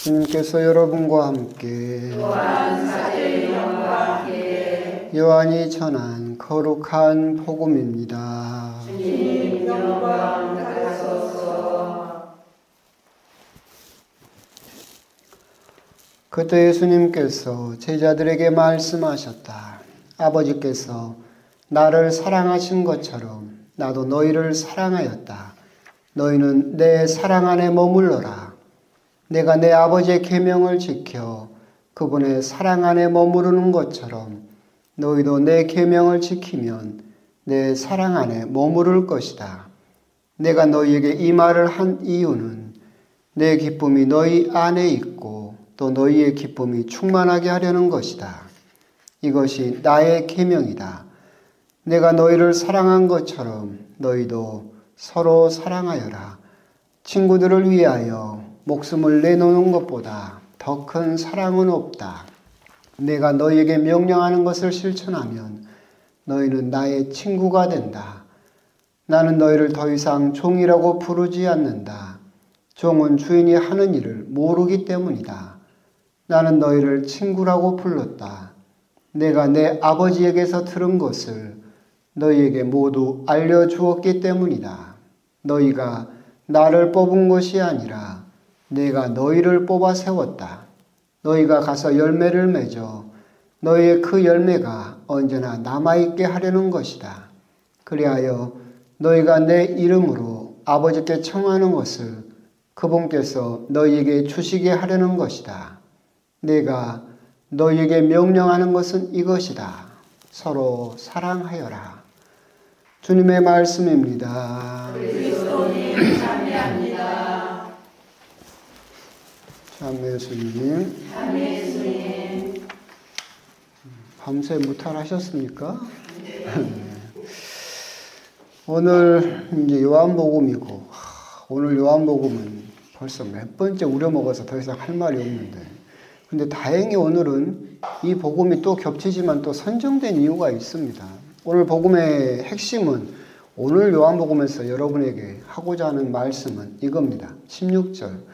주님께서 여러분과 함께 또한 사제의 영과 함께 요한이 전한 거룩한 복음입니다. 주님 영광 받으소서. 그때 예수님께서 제자들에게 말씀하셨다. 아버지께서 나를 사랑하신 것처럼 나도 너희를 사랑하였다. 너희는 내 사랑 안에 머물러라. 내가 내 아버지의 계명을 지켜 그분의 사랑 안에 머무르는 것처럼 너희도 내 계명을 지키면 내 사랑 안에 머무를 것이다. 내가 너희에게 이 말을 한 이유는 내 기쁨이 너희 안에 있고 또 너희의 기쁨이 충만하게 하려는 것이다. 이것이 나의 계명이다. 내가 너희를 사랑한 것처럼 너희도 서로 사랑하여라. 친구들을 위하여 목숨을 내놓는 것보다 더 큰 사랑은 없다. 내가 너희에게 명령하는 것을 실천하면 너희는 나의 친구가 된다. 나는 너희를 더 이상 종이라고 부르지 않는다. 종은 주인이 하는 일을 모르기 때문이다. 나는 너희를 친구라고 불렀다. 내가 내 아버지에게서 들은 것을 너희에게 모두 알려주었기 때문이다. 너희가 나를 뽑은 것이 아니라 내가 너희를 뽑아 세웠다. 너희가 가서 열매를 맺어 너희의 그 열매가 언제나 남아있게 하려는 것이다. 그리하여 너희가 내 이름으로 아버지께 청하는 것을 그분께서 너희에게 주시게 하려는 것이다. 내가 너희에게 명령하는 것은 이것이다. 서로 사랑하여라. 주님의 말씀입니다. 그리스도님 참여합니다. 참매 예수님. 참여 예수님. 밤새 무탈하셨습니까? 오늘 이제 요한복음이고, 오늘 요한복음은 벌써 몇 번째 우려먹어서 더 이상 할 말이 없는데, 근데 다행히 오늘은 이 복음이 또 겹치지만 또 선정된 이유가 있습니다. 오늘 복음의 핵심은 오늘 요한복음에서 여러분에게 하고자 하는 말씀은 이겁니다. 16절.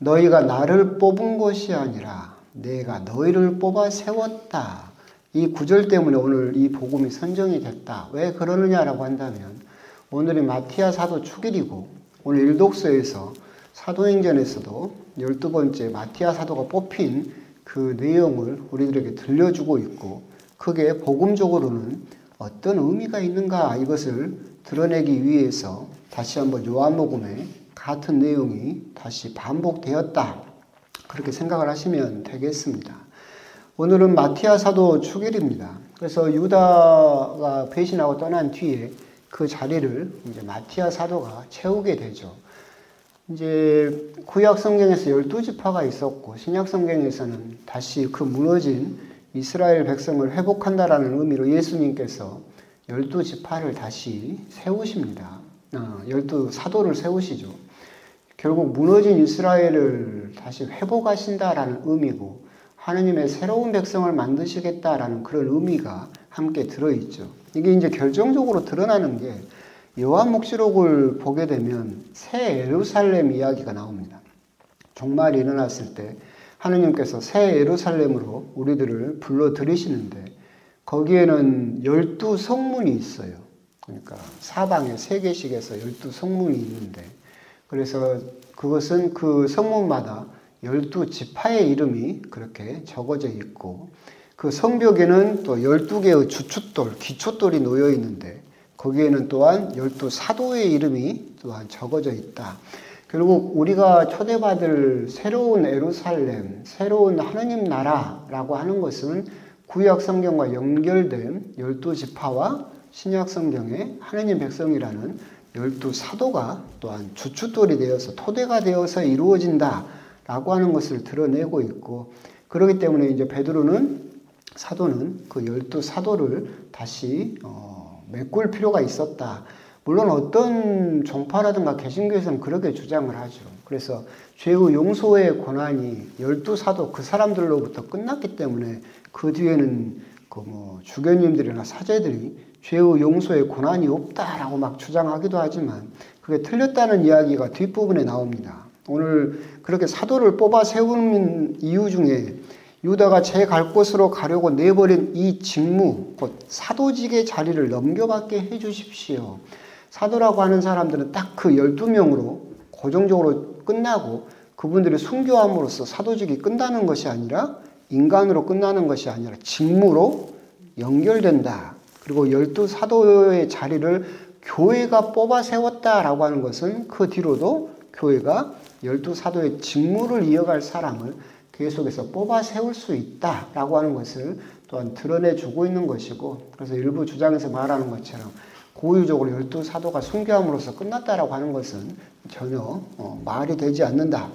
너희가 나를 뽑은 것이 아니라 내가 너희를 뽑아 세웠다. 이 구절 때문에 오늘 이 복음이 선정이 됐다. 왜 그러느냐라고 한다면 오늘이 마티아 사도 축일이고 오늘 일독서에서 사도행전에서도 12번째 마티아 사도가 뽑힌 그 내용을 우리들에게 들려주고 있고 그게 복음적으로는 어떤 의미가 있는가 이것을 드러내기 위해서 다시 한번 요한복음에 같은 내용이 다시 반복되었다. 그렇게 생각을 하시면 되겠습니다. 오늘은 마티아 사도 축일입니다. 그래서 유다가 배신하고 떠난 뒤에 그 자리를 이제 마티아 사도가 채우게 되죠. 이제 구약 성경에서 12지파가 있었고 신약 성경에서는 다시 그 무너진 이스라엘 백성을 회복한다라는 의미로 예수님께서 12지파를 다시 세우십니다. 12사도를 세우시죠. 결국 무너진 이스라엘을 다시 회복하신다라는 의미고 하느님의 새로운 백성을 만드시겠다라는 그런 의미가 함께 들어있죠. 이게 이제 결정적으로 드러나는 게 요한묵시록을 보게 되면 새 예루살렘 이야기가 나옵니다. 종말이 일어났을 때 하느님께서 새 예루살렘으로 우리들을 불러들이시는데 거기에는 12성문이 있어요. 그러니까 사방에 3개씩에서 12성문이 있는데 그래서 그것은 그 성문마다 12지파의 이름이 그렇게 적어져 있고 그 성벽에는 또 12개의 주춧돌, 기초돌이 놓여 있는데 거기에는 또한 12사도의 이름이 또한 적어져 있다. 결국 우리가 초대받을 새로운 예루살렘, 새로운 하느님 나라라고 하는 것은 구약 성경과 연결된 12지파와 신약 성경의 하느님 백성이라는 12사도가 또한 주춧돌이 되어서 토대가 되어서 이루어진다라고 하는 것을 드러내고 있고 그렇기 때문에 이제 베드로는 사도는 그 12사도를 다시 메꿀 필요가 있었다. 물론 어떤 종파라든가 개신교에서는 그렇게 주장을 하죠. 그래서 죄의 용서의 권한이 12사도 그 사람들로부터 끝났기 때문에 그 뒤에는 주교님들이나 사제들이 죄의 용서의 권한이 없다라고 막 주장하기도 하지만 그게 틀렸다는 이야기가 뒷부분에 나옵니다. 오늘 그렇게 사도를 뽑아 세우는 이유 중에 유다가 제 갈 곳으로 가려고 내버린 이 직무, 곧 사도직의 자리를 넘겨받게 해주십시오. 사도라고 하는 사람들은 딱 그 12명으로 고정적으로 끝나고 그분들이 순교함으로써 사도직이 끝나는 것이 아니라 인간으로 끝나는 것이 아니라 직무로 연결된다. 그리고 12사도의 자리를 교회가 뽑아 세웠다라고 하는 것은 그 뒤로도 교회가 12사도의 직무를 이어갈 사람을 계속해서 뽑아 세울 수 있다라고 하는 것을 또한 드러내주고 있는 것이고, 그래서 일부 주장에서 말하는 것처럼 고유적으로 12사도가 순교함으로써 끝났다라고 하는 것은 전혀 말이 되지 않는다.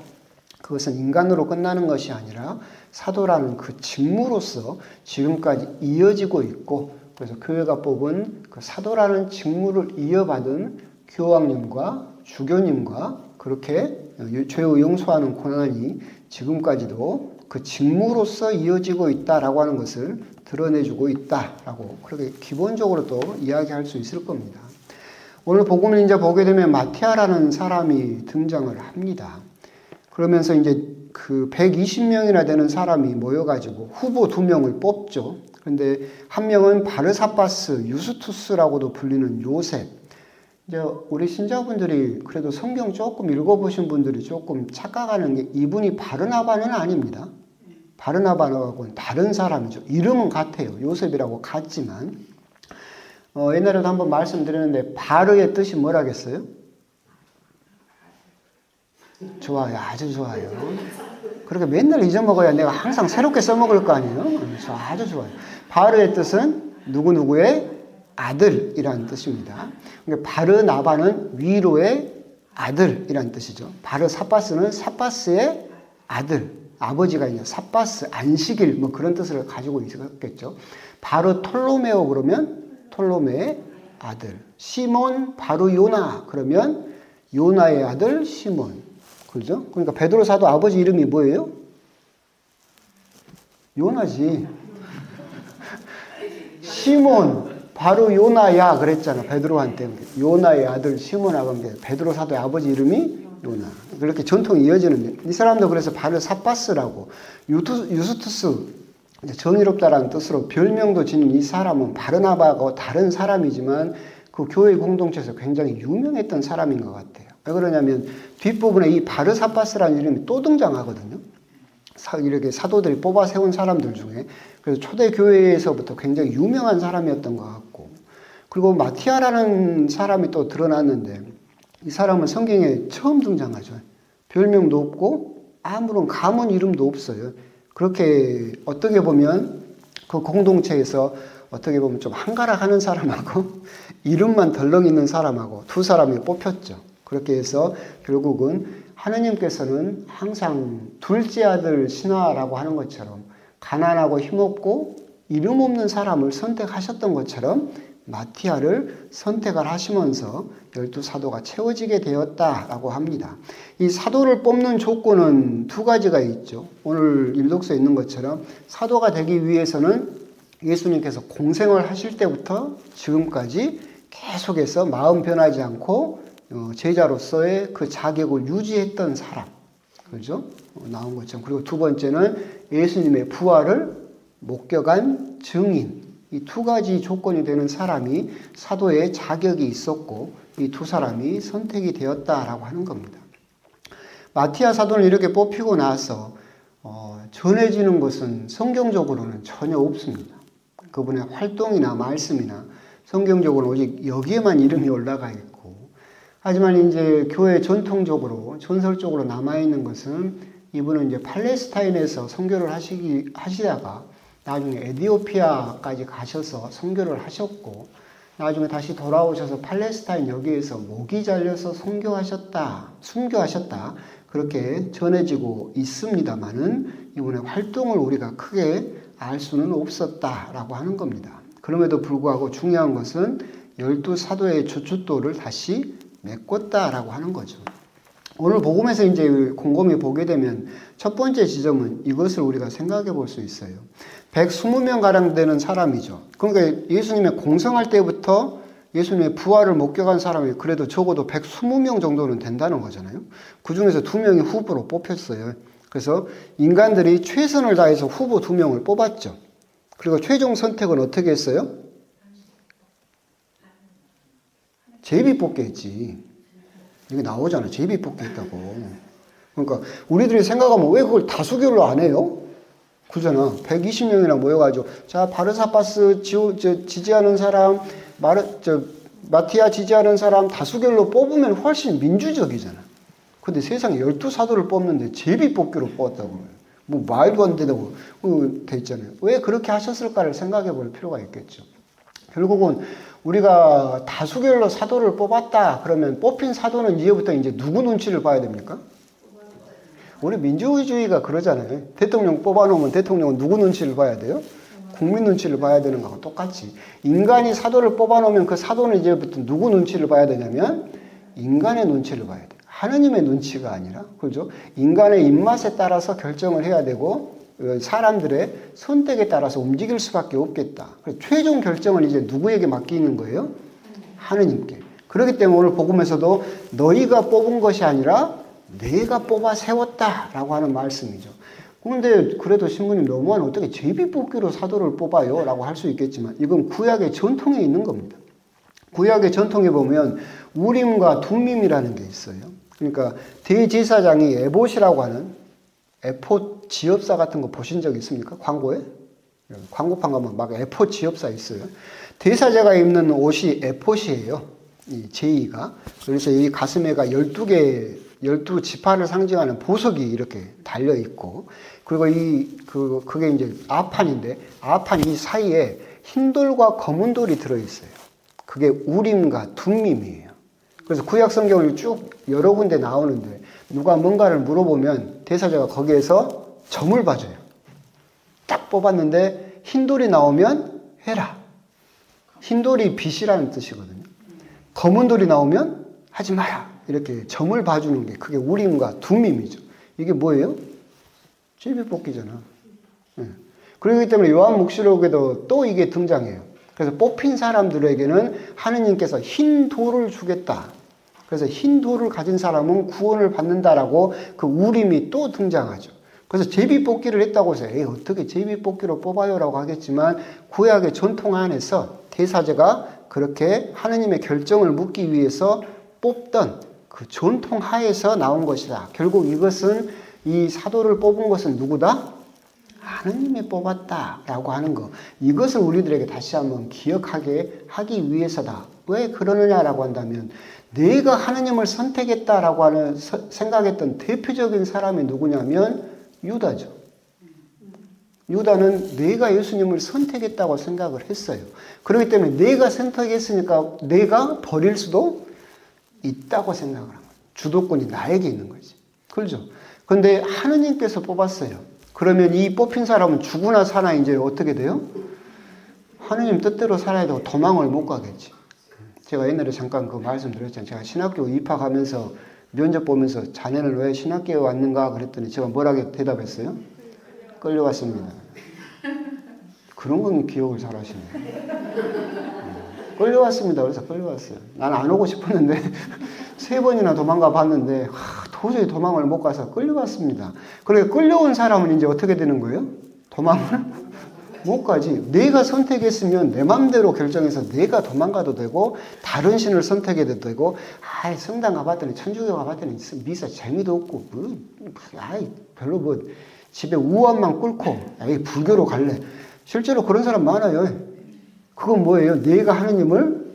그것은 인간으로 끝나는 것이 아니라 사도라는 그 직무로서 지금까지 이어지고 있고, 그래서 교회가 뽑은 그 사도라는 직무를 이어받은 교황님과 주교님과 그렇게 죄의 용서하는 권한이 지금까지도 그 직무로서 이어지고 있다라고 하는 것을 드러내주고 있다라고 그렇게 기본적으로 또 이야기할 수 있을 겁니다. 오늘 복음을 이제 보게 되면 마티아라는 사람이 등장을 합니다. 그러면서 이제 그 120명이나 되는 사람이 모여가지고 후보 2명을 뽑죠. 그런데 한 명은 바르사바스, 유스투스라고도 불리는 요셉. 이제 우리 신자분들이 그래도 성경 조금 읽어보신 분들이 조금 착각하는 게 이분이 바르나바는 아닙니다. 바르나바하고는 다른 사람이죠. 이름은 같아요. 요셉이라고 같지만. 옛날에도 한번 말씀드렸는데 바르의 뜻이 뭐라겠어요? 좋아요. 아주 좋아요. 그렇게 맨날 잊어먹어야 내가 항상 새롭게 써먹을 거 아니에요? 아주 좋아요. 바르의 뜻은 누구누구의 아들이라는 뜻입니다. 그러니까 바르나바는 위로의 아들이라는 뜻이죠. 바르사바스는 사바스의 아들, 아버지가 있는 사바스, 안식일 뭐 그런 뜻을 가지고 있었겠죠. 바르톨로메오 그러면 톨로메의 아들, 시몬 바르요나 그러면 요나의 아들 시몬. 그죠? 그러니까 베드로 사도 아버지 이름이 뭐예요? 요나지. 시몬 바로 요나야 그랬잖아. 베드로한테 요나의 아들 시몬하고 베드로 사도의 아버지 이름이 요나. 그렇게 전통이 이어지는데 이 사람도 그래서 바르사바스라고 유스투스 정의롭다라는 뜻으로 별명도 지닌 이 사람은 바르나바하고 다른 사람이지만 그 교회 공동체에서 굉장히 유명했던 사람인 것 같아요. 왜 그러냐면 뒷부분에 이 바르사바스라는 이름이 또 등장하거든요. 이렇게 사도들이 뽑아 세운 사람들 중에. 그래서 초대 교회에서부터 굉장히 유명한 사람이었던 것 같고, 그리고 마티아라는 사람이 또 드러났는데 이 사람은 성경에 처음 등장하죠. 별명도 없고 아무런 가문 이름도 없어요. 그렇게 어떻게 보면 그 공동체에서 어떻게 보면 좀 한가락하는 사람하고 이름만 덜렁 있는 사람하고 두 사람이 뽑혔죠. 그렇게 해서 결국은 하느님께서는 항상 둘째 아들 신화라고 하는 것처럼 가난하고 힘없고 이름 없는 사람을 선택하셨던 것처럼 마티아를 선택을 하시면서 12사도가 채워지게 되었다라고 합니다. 이 사도를 뽑는 조건은 두 가지가 있죠. 오늘 일독서에 있는 것처럼 사도가 되기 위해서는 예수님께서 공생을 하실 때부터 지금까지 계속해서 마음 변하지 않고 제자로서의 그 자격을 유지했던 사람. 그죠? 나온 것처럼. 그리고 두 번째는 예수님의 부활을 목격한 증인. 이 두 가지 조건이 되는 사람이 사도의 자격이 있었고 이 두 사람이 선택이 되었다라고 하는 겁니다. 마티아 사도는 이렇게 뽑히고 나서 전해지는 것은 성경적으로는 전혀 없습니다. 그분의 활동이나 말씀이나 성경적으로 오직 여기에만 이름이 올라가 있고, 하지만 이제 교회 전통적으로 전설적으로 남아있는 것은 이분은 이제 팔레스타인에서 선교를 하시다가 나중에 에티오피아까지 가셔서 선교를 하셨고, 나중에 다시 돌아오셔서 팔레스타인 여기에서 목이 잘려서 순교하셨다 그렇게 전해지고 있습니다만은 이분의 활동을 우리가 크게 알 수는 없었다라고 하는 겁니다. 그럼에도 불구하고 중요한 것은 12사도의 주춧돌을 다시 메꿨다라고 하는 거죠. 오늘 복음에서 이제 곰곰이 보게 되면 첫 번째 지점은 이것을 우리가 생각해 볼 수 있어요. 120명 가량 되는 사람이죠. 그러니까 예수님의 공생할 때부터 예수님의 부활을 목격한 사람이 그래도 적어도 120명 정도는 된다는 거잖아요. 그 중에서 2명이 후보로 뽑혔어요. 그래서 인간들이 최선을 다해서 후보 2명을 뽑았죠. 그리고 최종 선택은 어떻게 했어요? 제비 뽑기 했지. 이게 나오잖아. 제비 뽑기 했다고. 그러니까 우리들이 생각하면 왜 그걸 다수결로 안 해요? 그잖아. 120명이나 모여가지고 자 바르사바스 지지하는 사람, 마티아 지지하는 사람 다수결로 뽑으면 훨씬 민주적이잖아. 근데 세상에 12사도를 뽑는데 제비 뽑기로 뽑았다고. 뭐 말도 안 되다고 돼 있잖아요. 왜 그렇게 하셨을까를 생각해 볼 필요가 있겠죠. 결국은 우리가 다수결로 사도를 뽑았다 그러면 뽑힌 사도는 이제부터 이제 누구 눈치를 봐야 됩니까? 우리 민주주의가 그러잖아요. 대통령 뽑아놓으면 대통령은 누구 눈치를 봐야 돼요? 국민 눈치를 봐야 되는 거하고 똑같이 인간이 사도를 뽑아놓으면 그 사도는 이제부터 누구 눈치를 봐야 되냐면 인간의 눈치를 봐야 돼요. 하느님의 눈치가 아니라, 그죠? 인간의 입맛에 따라서 결정을 해야 되고 사람들의 선택에 따라서 움직일 수밖에 없겠다. 그래서 최종 결정을 이제 누구에게 맡기는 거예요? 하느님께. 그렇기 때문에 오늘 복음에서도 너희가 뽑은 것이 아니라 내가 뽑아 세웠다라고 하는 말씀이죠. 그런데 그래도 신부님 너무하면 어떻게 제비뽑기로 사도를 뽑아요? 라고 할 수 있겠지만 이건 구약의 전통에 있는 겁니다. 구약의 전통에 보면 우림과 둠밈이라는 게 있어요. 그러니까 대제사장이 에봇이라고 하는 에봇 지업사 같은 거 보신 적 있습니까? 광고에? 광고판 가면 막 에봇 지업사 있어요. 대사자가 입는 옷이 에봇이에요. 이 제의가. 그래서 이 가슴에가 12지파를 상징하는 보석이 이렇게 달려 있고, 그리고 그게 이제 아판인데, 아판 이 사이에 흰 돌과 검은 돌이 들어 있어요. 그게 우림과 둠밈이에요. 그래서 구약 성경을 쭉 여러 군데 나오는데, 누가 뭔가를 물어보면 대사자가 거기에서 점을 봐줘요. 딱 뽑았는데, 흰 돌이 나오면 해라. 흰 돌이 빛이라는 뜻이거든요. 검은 돌이 나오면 하지 마라. 이렇게 점을 봐주는 게 그게 우림과 둠밈이죠. 이게 뭐예요? 제비뽑기잖아. 네. 그렇기 때문에 요한묵시록에도 또 이게 등장해요. 그래서 뽑힌 사람들에게는 하느님께서 흰 돌을 주겠다. 그래서 흰 돌을 가진 사람은 구원을 받는다라고 그 우림이 또 등장하죠. 그래서 제비뽑기를 했다고 해서 어떻게 제비뽑기로 뽑아요? 라고 하겠지만 구약의 전통 안에서 대사제가 그렇게 하느님의 결정을 묻기 위해서 뽑던 그 전통 하에서 나온 것이다. 결국 이것은 이 사도를 뽑은 것은 누구다? 하느님이 뽑았다라고 하는 거. 이것을 우리들에게 다시 한번 기억하게 하기 위해서다. 왜 그러느냐라고 한다면 내가 하느님을 선택했다라고 하는 생각했던 대표적인 사람이 누구냐면 유다죠. 유다는 내가 예수님을 선택했다고 생각을 했어요. 그렇기 때문에 내가 선택했으니까 내가 버릴 수도 있다고 생각을 한 거예요. 주도권이 나에게 있는 거지. 그렇죠? 그런데 하느님께서 뽑았어요. 그러면 이 뽑힌 사람은 죽으나 사나 이제 어떻게 돼요? 하느님 뜻대로 살아야 되고 도망을 못 가겠지. 제가 옛날에 잠깐 그 말씀드렸잖아요. 제가 신학교 입학하면서 면접 보면서 자네는 왜 신학교에 왔는가 그랬더니 제가 뭐라고 대답했어요? 끌려왔습니다. 그런 건 기억을 잘 하시네. 끌려왔습니다. 그래서 끌려왔어요. 난 안 오고 싶었는데 3번이나 도망가 봤는데 도저히 도망을 못 가서 끌려왔습니다. 그래 끌려온 사람은 이제 어떻게 되는 거예요? 도망을 못 가지. 내가 선택했으면 내 맘대로 결정해서 내가 도망가도 되고 다른 신을 선택해도 되고 성당 가봤더니 천주교 가봤더니 미사 재미도 없고 별로 뭐 집에 우환만 꿇고 불교로 갈래. 실제로 그런 사람 많아요. 그건 뭐예요? 내가 하느님을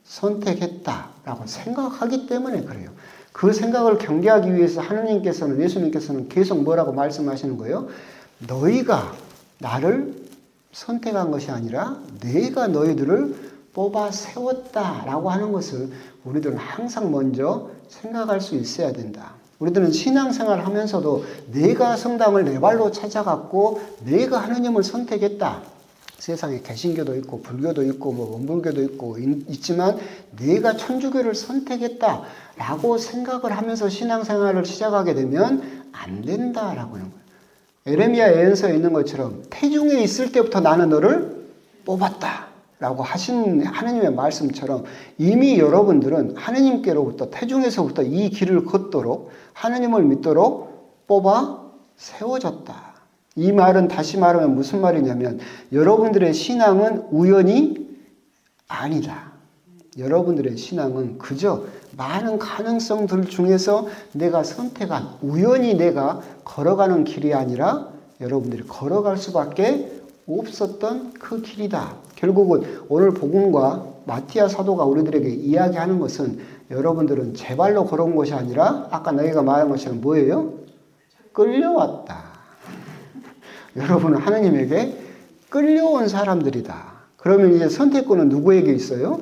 선택했다라고 생각하기 때문에 그래요. 그 생각을 경계하기 위해서 하느님께서는, 예수님께서는 계속 뭐라고 말씀하시는 거예요? 너희가 나를 선택한 것이 아니라 내가 너희들을 뽑아 세웠다라고 하는 것을 우리들은 항상 먼저 생각할 수 있어야 된다. 우리들은 신앙생활을 하면서도 내가 성당을 내 발로 찾아갔고 내가 하느님을 선택했다. 세상에 개신교도 있고 불교도 있고 뭐 원불교도 있고 있지만 내가 천주교를 선택했다라고 생각을 하면서 신앙생활을 시작하게 되면 안 된다라고 하는 거예요. 에레미야 예언서에 있는 것처럼 태중에 있을 때부터 나는 너를 뽑았다 라고 하신 하느님의 말씀처럼 이미 여러분들은 하느님께로부터 태중에서부터 이 길을 걷도록 하느님을 믿도록 뽑아 세워졌다. 이 말은 다시 말하면 무슨 말이냐면 여러분들의 신앙은 우연이 아니다. 여러분들의 신앙은 그저 많은 가능성들 중에서 내가 선택한 우연히 내가 걸어가는 길이 아니라 여러분들이 걸어갈 수밖에 없었던 그 길이다. 결국은 오늘 복음과 마티아 사도가 우리들에게 이야기하는 것은 여러분들은 제 발로 걸어온 것이 아니라 아까 너희가 말한 것처럼 뭐예요? 끌려왔다. 여러분은 하느님에게 끌려온 사람들이다. 그러면 이제 선택권은 누구에게 있어요?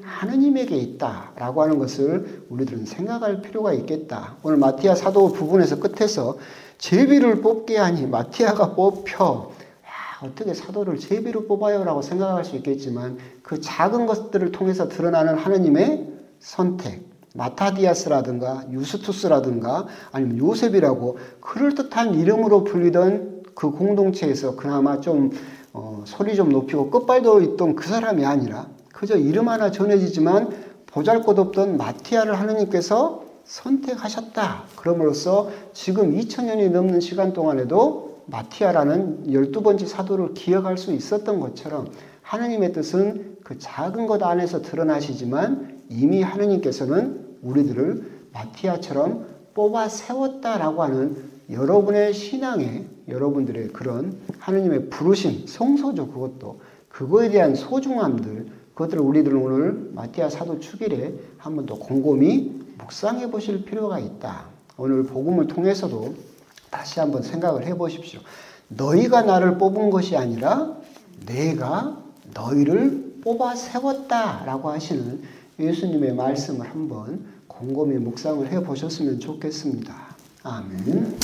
하느님에게 있다라고 하는 것을 우리들은 생각할 필요가 있겠다. 오늘 마티아 사도 부분에서 끝에서 제비를 뽑게 하니 마티아가 뽑혀. 어떻게 사도를 제비로 뽑아요? 라고 생각할 수 있겠지만 그 작은 것들을 통해서 드러나는 하느님의 선택, 마타디아스라든가 유스투스라든가 아니면 요셉이라고 그럴듯한 이름으로 불리던 그 공동체에서 그나마 좀 소리 좀 높이고 끝발도 있던 그 사람이 아니라 그저 이름 하나 전해지지만 보잘것없던 마티아를 하느님께서 선택하셨다. 그럼으로써 지금 2000년이 넘는 시간 동안에도 마티아라는 12번째 사도를 기억할 수 있었던 것처럼 하느님의 뜻은 그 작은 것 안에서 드러나시지만 이미 하느님께서는 우리들을 마티아처럼 뽑아 세웠다라고 하는 여러분의 신앙에 여러분들의 그런 하느님의 부르심, 성소죠. 그것도 그거에 대한 소중함들 그것들을 우리들은 오늘 마티아 사도 축일에 한 번 더 곰곰이 묵상해 보실 필요가 있다. 오늘 복음을 통해서도 다시 한번 생각을 해 보십시오. 너희가 나를 뽑은 것이 아니라 내가 너희를 뽑아 세웠다라고 하시는 예수님의 말씀을 한번 곰곰이 묵상을 해 보셨으면 좋겠습니다. 아멘.